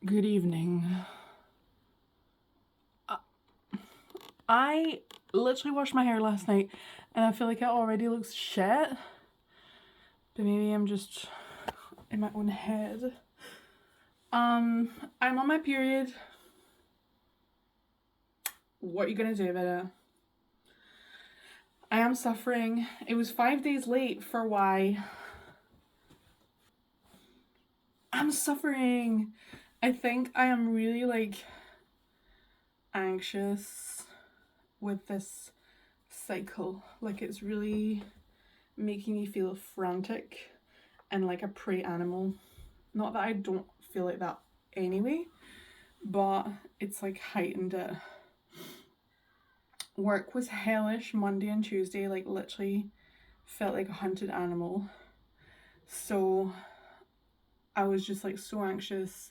Good evening. I literally washed my hair last night and I feel like it already looks shit. But maybe I'm just in my own head. I'm on my period. What are you gonna do about it? I am suffering. It was 5 days late for why. I'm suffering. I think I am really anxious with this cycle. Like it's really making me feel frantic and like a prey animal. Not that I don't feel like that anyway, but it's like heightened it. Work was hellish Monday and Tuesday, like literally felt like a hunted animal. So I was just like so anxious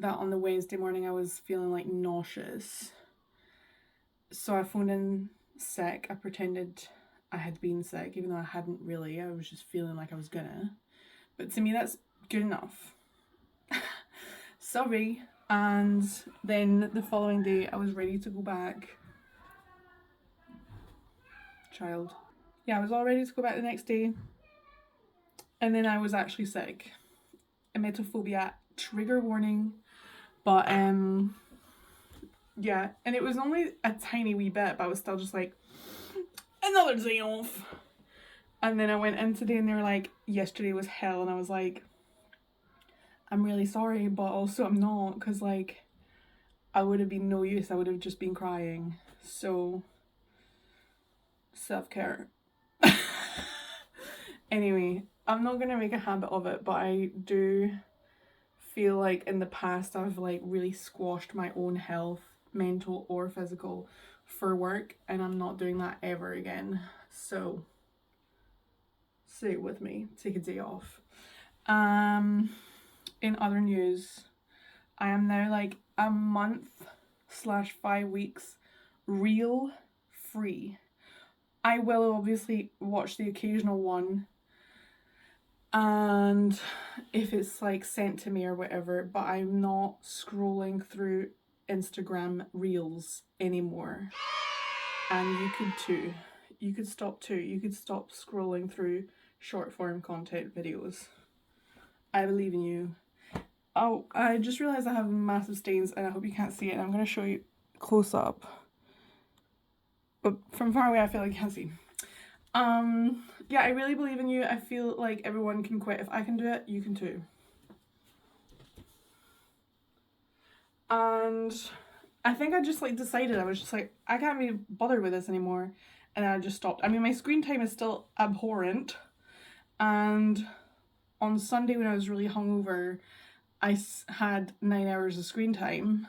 that on the Wednesday morning I was feeling like nauseous. So I phoned in sick. I pretended I had been sick, even though I hadn't really. I was just feeling like I was gonna. But to me, that's good enough. Sorry. And then the following day, I was ready to go back. Child. Yeah, I was all ready to go back the next day. And then I was actually sick. Emetophobia, trigger warning. But yeah, and it was only a tiny wee bit, but I was still just like, another day off. And then I went in today and they were like, yesterday was hell. And I was like, I'm really sorry, but also I'm not, because like I would have been no use. I would have just been crying. So self-care. Anyway, I'm not gonna make a habit of it, but I do feel like in the past I've like really squashed my own health, mental or physical, for work, and I'm not doing that ever again. So stay with me, take a day off. In other news, I am now like a month/5 weeks reel free. I will obviously watch the occasional one, and if it's like sent to me or whatever, but I'm not scrolling through Instagram reels anymore. And you could too. You could stop too. You could stop scrolling through short form content videos. I believe in you. Oh, I just realized I have massive stains and I hope you can't see it. And I'm going to show you close up. But from far away, I feel like you can't see. Yeah, I really believe in you. I feel like everyone can quit. If I can do it, you can too. And I think I just like decided, I was just like, I can't be bothered with this anymore. And I just stopped. I mean, my screen time is still abhorrent. And on Sunday when I was really hungover, I had 9 hours of screen time.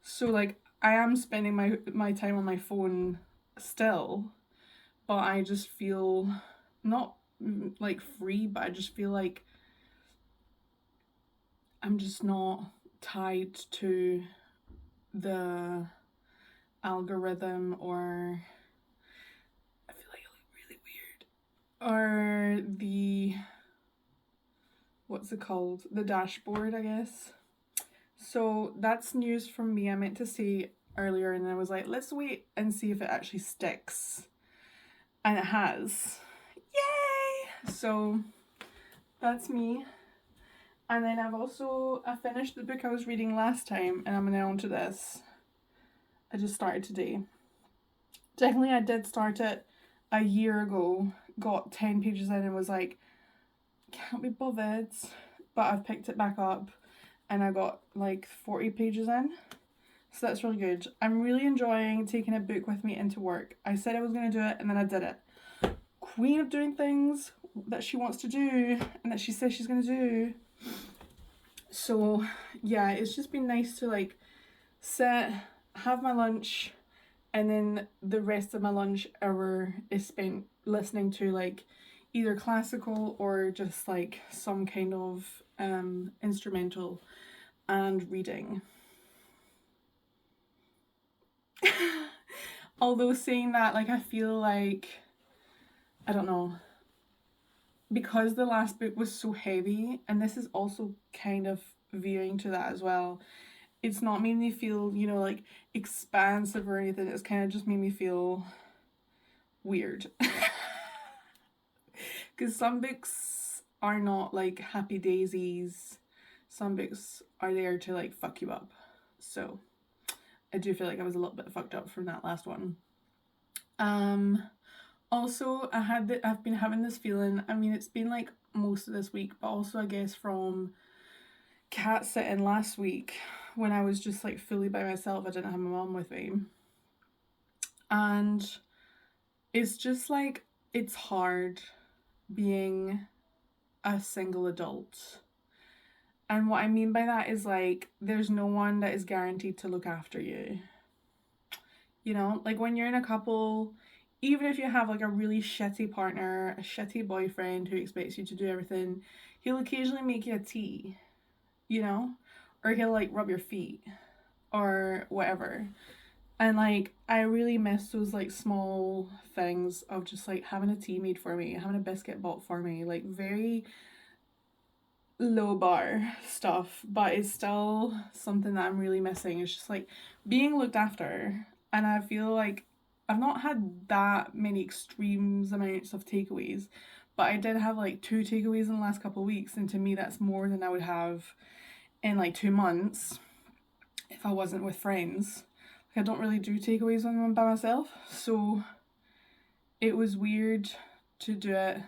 So like I am spending my time on my phone still, but I just feel not like free, but I just feel like I'm just not tied to the algorithm, or I feel like I look really weird, or the, what's it called, the dashboard, I guess. So that's news from me. I meant to say earlier and I was like, let's wait and see if it actually sticks. And it has. Yay! So that's me. And then I finished the book I was reading last time and I'm now on to this. I just started today. Definitely I did start it a year ago, got 10 pages in and was like, can't be bothered. But I've picked it back up and I got like 40 pages in. So that's really good. I'm really enjoying taking a book with me into work. I said I was going to do it and then I did it. Queen of doing things that she wants to do and that she says she's going to do. So yeah, it's just been nice to like sit, have my lunch, and then the rest of my lunch hour is spent listening to like either classical or just like some kind of instrumental and reading. Although saying that, like I feel like, I don't know, because the last book was so heavy, and this is also kind of viewing to that as well. It's not made me feel, you know, like expansive or anything. It's kind of just made me feel weird. Because some books are not like happy daisies. Some books are there to like fuck you up. So I do feel like I was a little bit fucked up from that last one. Also, I've been having this feeling. I mean, it's been like most of this week, but also I guess from cat sitting last week when I was just like fully by myself. I didn't have my mom with me, and it's just like it's hard being a single adult. And what I mean by that is like there's no one that is guaranteed to look after you. You know, like when you're in a couple, even if you have like a really shitty partner, a shitty boyfriend who expects you to do everything, he'll occasionally make you a tea, you know, or he'll like rub your feet or whatever. And like I really miss those like small things of just like having a tea made for me, having a biscuit bought for me, like very low bar stuff, but it's still something that I'm really missing. It's just like being looked after. And I feel like I've not had that many extremes amounts of takeaways, but I did have like 2 takeaways in the last couple of weeks, and to me that's more than I would have in like 2 months if I wasn't with friends. Like I don't really do takeaways when I'm by myself, so it was weird to do it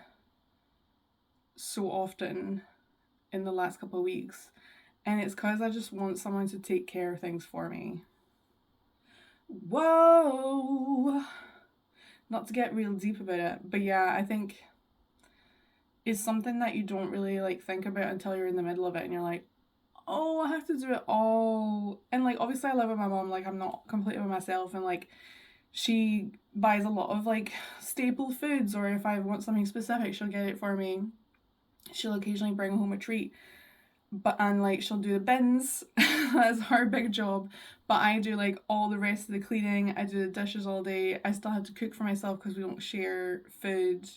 so often in the last couple of weeks, and it's because I just want someone to take care of things for me. Whoa! Not to get real deep about it, but yeah, I think it's something that you don't really like think about until you're in the middle of it and you're like, oh, I have to do it all. And like obviously I live with my mom, like I'm not completely by myself, and like she buys a lot of like staple foods, or if I want something specific she'll get it for me. She'll occasionally bring home a treat, and like she'll do the bins. That's her big job, but I do like all the rest of the cleaning. I do the dishes all day. I still have to cook for myself because we don't share food,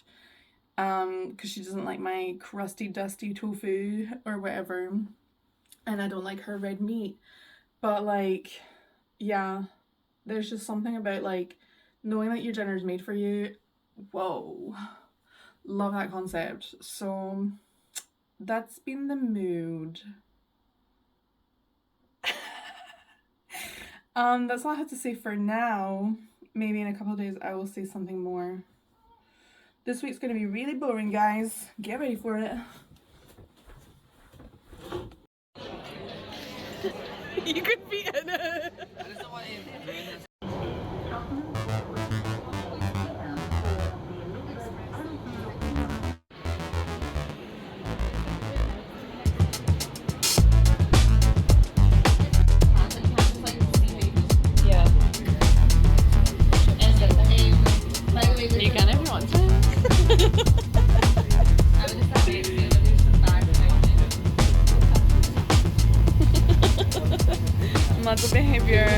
because she doesn't like my crusty dusty tofu or whatever, and I don't like her red meat. But like, yeah, there's just something about like knowing that your dinner is made for you. Whoa, love that concept. So that's been the mood. That's all I have to say for now. Maybe in a couple of days I will say something more. This week's gonna be really boring, guys. Get ready for it. You could be in it. You can if you want to. Model behavior.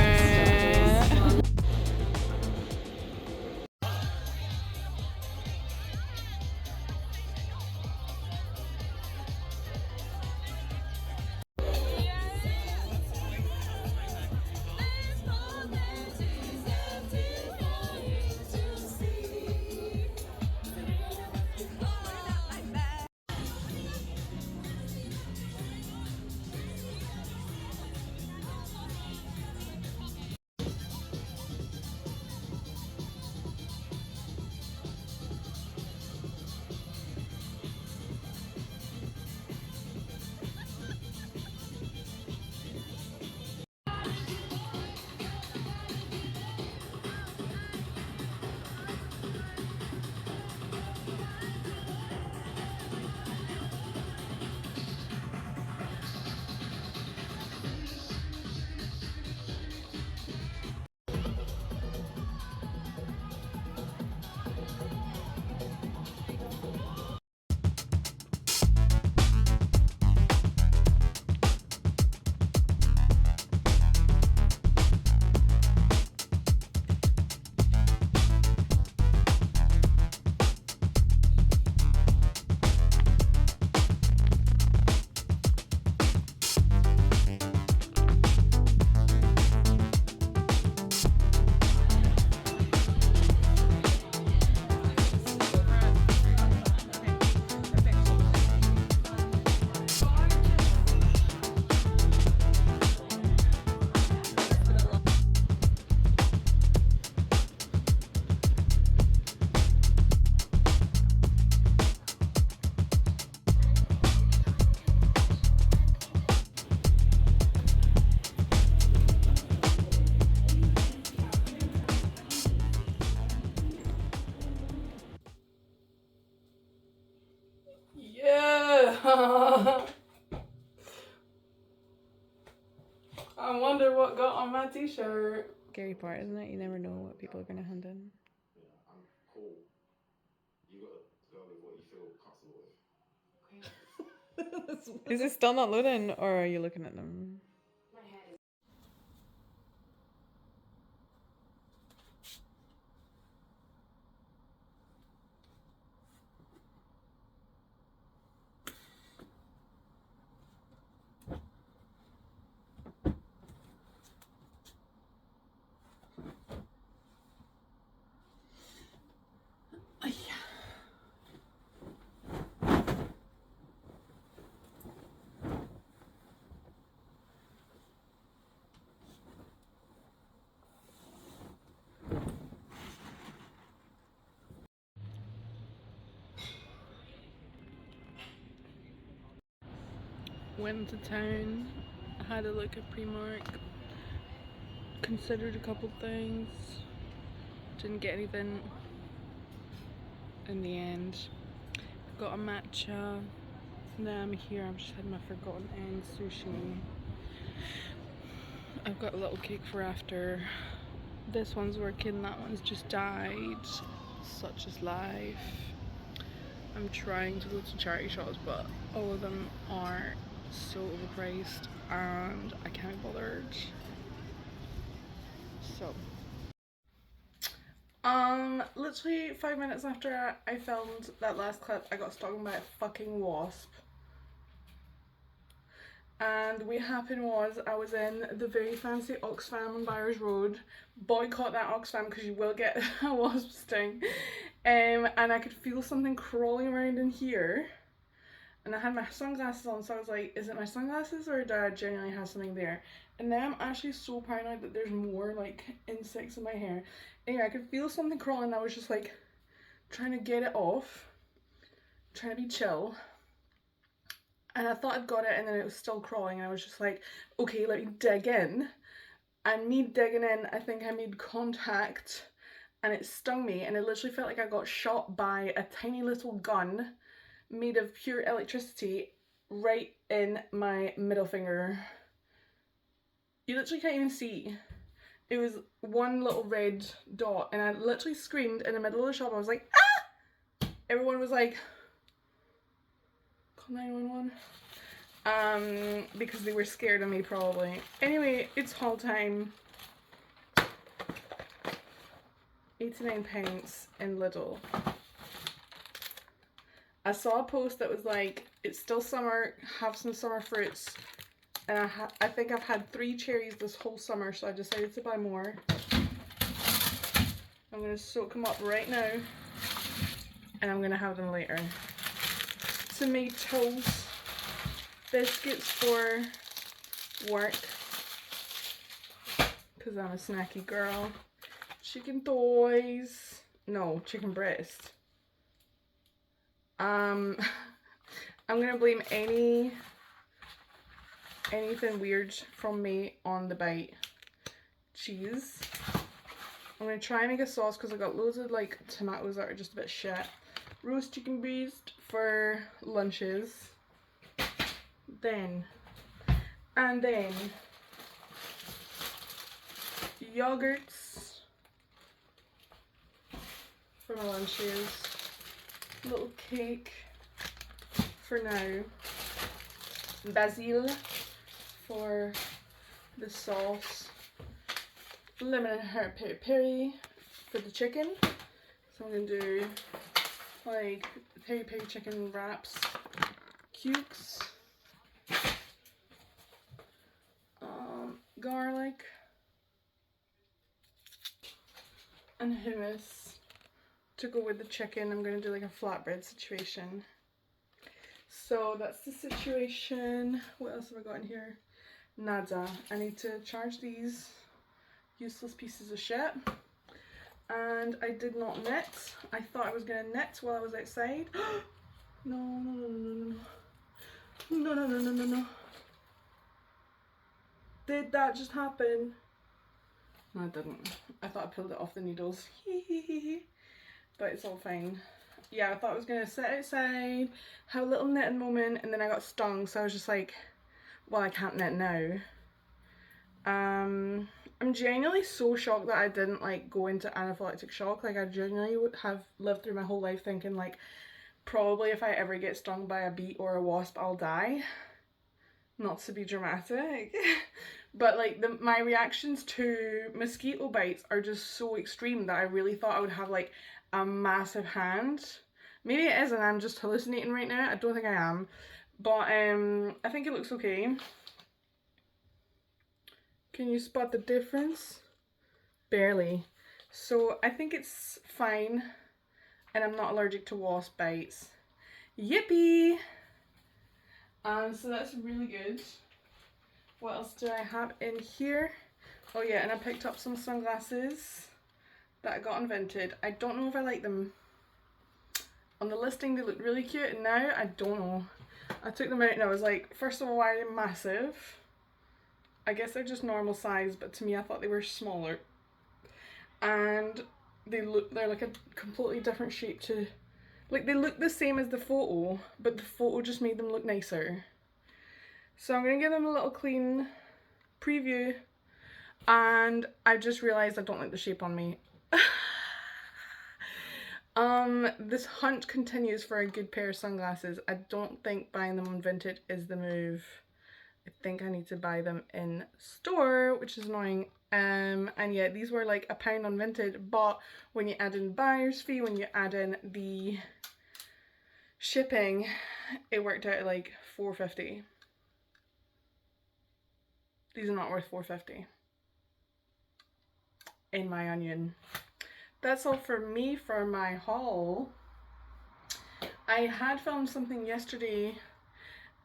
Yeah. I wonder what got on my t-shirt. Scary part, isn't it? You never know what people are gonna hand in. Yeah, I'm cool. You gotta go with what you feel comfortable with. Okay. Is it still not loading, or are you looking at them? My head is. Went to town, had a look at Primark, considered a couple things, didn't get anything in the end. Got a matcha. Now I'm here, I've just had my forgotten end sushi. I've got a little cake for after. This one's working, that one's just died. Such is life. I'm trying to go to charity shops, but all of them are so overpriced and I can't be bothered. So literally 5 minutes after I filmed that last clip, I got stung by a fucking wasp. And what happened was, I was in the very fancy Oxfam on Byres Road. Boycott that Oxfam because you will get a wasp sting. And I could feel something crawling around in here. And I had my sunglasses on, so I was like, is it my sunglasses or did I genuinely have something there? And now I'm actually so paranoid that there's more like insects in my hair. Anyway, I could feel something crawling and I was just like trying to get it off, trying to be chill. And I thought I'd got it and then it was still crawling and I was just like, okay, let me dig in. And me digging in, I think I made contact and it stung me and it literally felt like I got shot by a tiny little gun made of pure electricity right in my middle finger. You literally can't even see. It was one little red dot and I literally screamed in the middle of the shop. I was like, ah! Everyone was like, call 911. Because they were scared of me probably. Anyway, it's haul time. 89 in Lidl. I saw a post that was like, it's still summer, have some summer fruits. And I think I've had 3 cherries this whole summer, so I decided to buy more. I'm going to soak them up right now. And I'm going to have them later. Tomatoes. Biscuits for work. Because I'm a snacky girl. Chicken thighs. No, chicken breast. I'm gonna blame anything weird from me on the bite. Cheese. I'm gonna try and make a sauce because I got loads of like tomatoes that are just a bit shit. Roast chicken breast for lunches. Then yogurts for my lunches. Little cake for now. Basil for the sauce. Lemon and herb peri peri for the chicken. So I'm gonna do like peri peri chicken wraps, cukes, garlic, and hummus to go with the chicken. I'm gonna do like a flatbread situation. So that's the situation. What else have I got in here? Nada. I need to charge these useless pieces of shit. And I did not knit. I thought I was gonna knit while I was outside. No, no, no, no, no, no, no, no, no, no, no. Did that just happen? No, it didn't. I thought I pulled it off the needles. But it's all fine. yeah, I thought I was gonna sit outside, have a little knitting moment, and then I got stung, so I was just like, well, I can't knit now. I'm genuinely so shocked that I didn't like go into anaphylactic shock. Like I genuinely would have lived through my whole life thinking like probably if I ever get stung by a bee or a wasp I'll die. Not to be dramatic. But like my reactions to mosquito bites are just so extreme that I really thought I would have like a massive hand. Maybe it is and I'm just hallucinating right now. I don't think I am. But I think it looks okay. Can you spot the difference? Barely. So I think it's fine and I'm not allergic to wasp bites. Yippee! So that's really good. What else do I have in here? Oh yeah, and I picked up some sunglasses that I got on Vinted. I don't know if I like them. On the listing they look really cute and now I don't know. I took them out and I was like, first of all, why are they massive? I guess they're just normal size, but to me I thought they were smaller. And they're like a completely different shape to, like they look the same as the photo, but the photo just made them look nicer. So I'm gonna give them a little clean preview, and I just realized I don't like the shape on me. This hunt continues for a good pair of sunglasses. I don't think buying them on Vinted is the move. I think I need to buy them in store, which is annoying. And yeah, these were like £1 on Vinted, but when you add in buyer's fee, when you add in the shipping, it worked out at like £4.50. These are not worth £4.50 in my onion. That's all for me for my haul. I had filmed something yesterday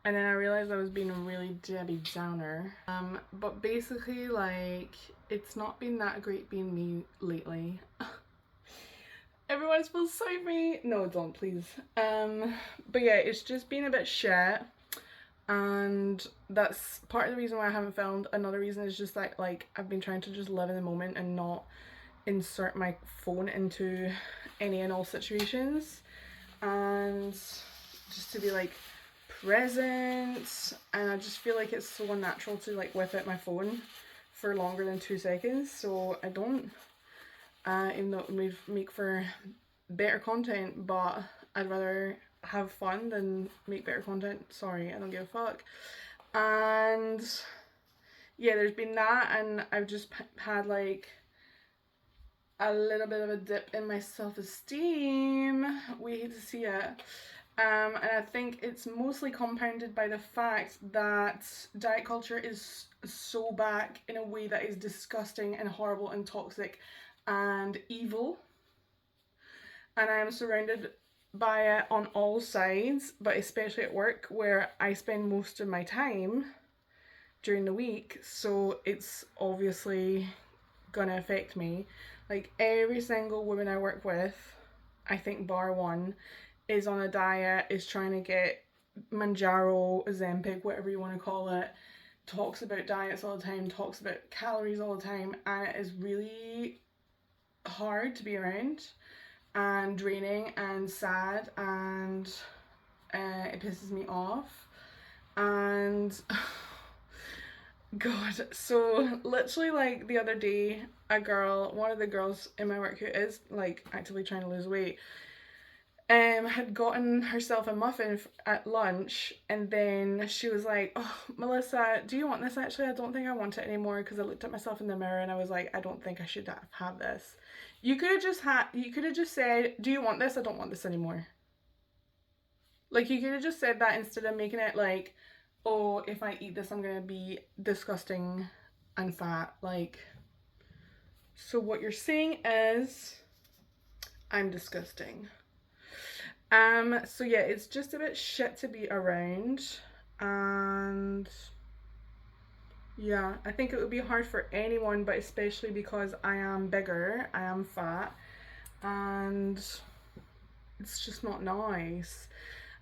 and then I realized I was being a really Debbie Downer. But basically, like, it's not been that great being me lately. Everyone feels sorry for me. No, don't, please. But yeah, it's just been a bit shit. And that's part of the reason why I haven't filmed. Another reason is just that, like, I've been trying to just live in the moment and not insert my phone into any and all situations. And just to be, like, present, and I just feel like it's so unnatural to like whip out my phone for longer than 2 seconds, so I don't, even though it would make for better content, but I'd rather have fun than make better content. Sorry, I don't give a fuck. And yeah, there's been that, and I've just had like a little bit of a dip in my self-esteem. We hate to see it. And I think it's mostly compounded by the fact that diet culture is so back in a way that is disgusting and horrible and toxic and evil. And I am surrounded by it on all sides, but especially at work where I spend most of my time during the week, so it's obviously gonna affect me. Like every single woman I work with, I think bar one, is on a diet, is trying to get Manjaro, Ozempic, whatever you want to call it, talks about diets all the time, talks about calories all the time, and it is really hard to be around and draining and sad, and it pisses me off. And God, so literally like the other day, one of the girls in my work who is like actively trying to lose weight, had gotten herself a muffin at lunch, and then she was like, oh, Melissa, do you want this? Actually, I don't think I want it anymore, because I looked at myself in the mirror and I was like, I don't think I should have this. You could have just said, do you want this? I don't want this anymore. Like, you could have just said that instead of making it like, oh, if I eat this I'm gonna be disgusting and fat. Like, so what you're saying is I'm disgusting. So yeah, it's just a bit shit to be around, and yeah, I think it would be hard for anyone, but especially because I am bigger, I am fat, and it's just not nice.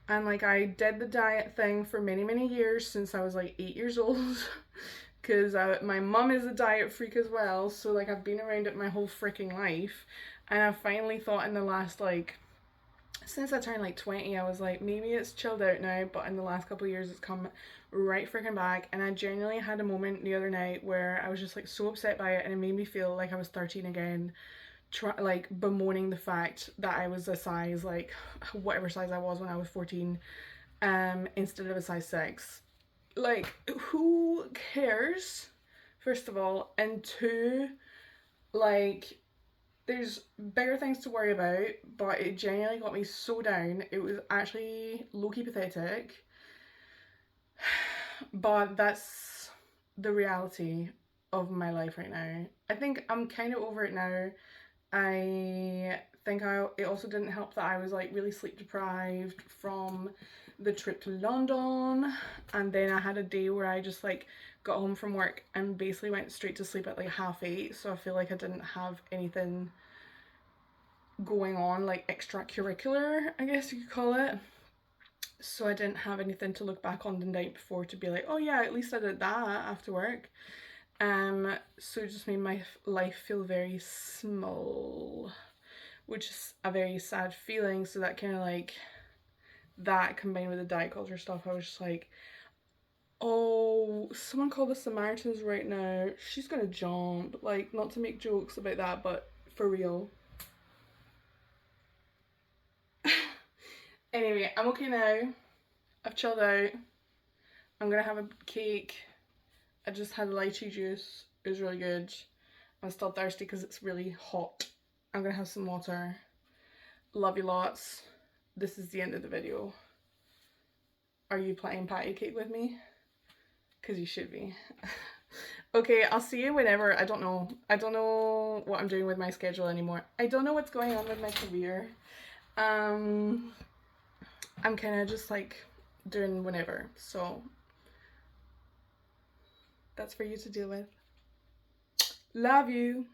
And like, I did the diet thing for many years, since I was like 8 years old, because my mum is a diet freak as well, so like I've been around it my whole freaking life, and I finally thought in the last like since I turned like 20, I was like, maybe it's chilled out now, but in the last couple of years, it's come right freaking back. And I genuinely had a moment the other night where I was just like so upset by it, and it made me feel like I was 13 again, like bemoaning the fact that I was a size, like whatever size I was when I was 14, instead of a size 6. Like, who cares? First of all, and two, like, there's bigger things to worry about, but it genuinely got me so down. It was actually low-key pathetic. But that's the reality of my life right now. I think I'm kind of over it now. I think it also didn't help that I was like really sleep deprived from the trip to London, and then I had a day where I just like got home from work and basically went straight to sleep at like 8:30, so I feel like I didn't have anything going on, like extracurricular, I guess you could call it. So I didn't have anything to look back on the night before to be like, oh yeah, at least I did that after work. So it just made my life feel very small, which is a very sad feeling. So that kind of like, that combined with the diet culture stuff, I was just like, oh, someone called the Samaritans right now. She's gonna jump. Like, not to make jokes about that, but for real. Anyway, I'm okay now. I've chilled out. I'm gonna have a cake. I just had lychee juice. It was really good. I'm still thirsty because it's really hot. I'm gonna have some water. Love you lots. This is the end of the video. Are you playing patty cake with me? Because you should be. Okay, I'll see you whenever. I don't know. I don't know what I'm doing with my schedule anymore. I don't know what's going on with my career. I'm kind of just like doing whenever. So that's for you to deal with. Love you.